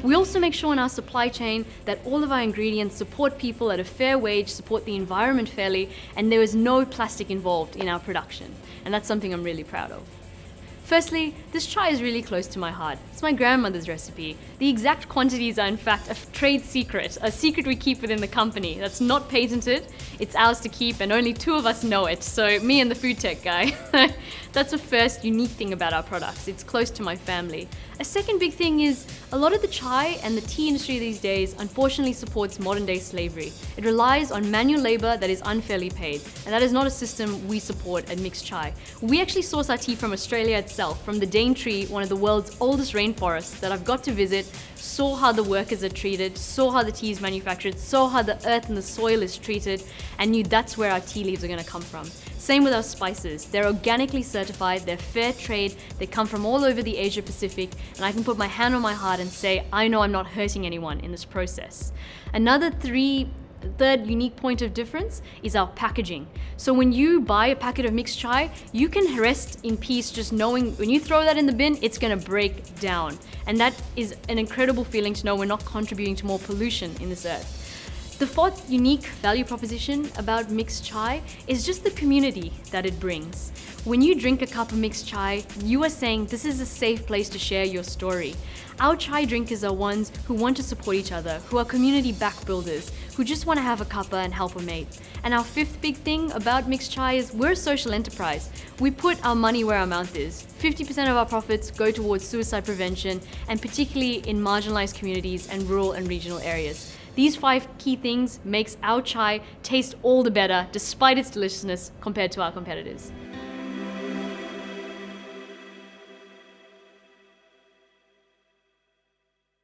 We also make sure in our supply chain that all of our ingredients support people at a fair wage, support the environment fairly, and there is no plastic involved in our production. And that's something I'm really proud of. Firstly, this chai is really close to my heart. It's my grandmother's recipe. The exact quantities are in fact a trade secret, a secret we keep within the company. That's not patented, it's ours to keep and only 2 of us know it, so me and the food tech guy. That's the first unique thing about our products. It's close to my family. A second big thing is a lot of the chai and the tea industry these days unfortunately supports modern day slavery. It relies on manual labor that is unfairly paid, and that is not a system we support at Mixed Chai. We actually source our tea from Australia itself, from the Daintree, one of the world's oldest rainforests that I've got to visit, saw how the workers are treated, saw how the tea is manufactured, saw how the earth and the soil is treated, and knew that's where our tea leaves are going to come from. Same with our spices. They're organically certified, they're fair trade, they come from all over the Asia Pacific, and I can put my hand on my heart and say, I know I'm not hurting anyone in this process. Another third unique point of difference is our packaging. So when you buy a packet of Mixed Chai, you can rest in peace just knowing when you throw that in the bin, it's gonna break down. And that is an incredible feeling to know we're not contributing to more pollution in this earth. The fourth unique value proposition about Mixed Chai is just the community that it brings. When you drink a cup of Mixed Chai, you are saying this is a safe place to share your story. Our chai drinkers are ones who want to support each other, who are community back builders, who just want to have a cuppa and help a mate. And our fifth big thing about Mixed Chai is we're a social enterprise. We put our money where our mouth is. 50% of our profits go towards suicide prevention, and particularly in marginalized communities and rural and regional areas. These 5 key things makes our chai taste all the better despite its deliciousness compared to our competitors.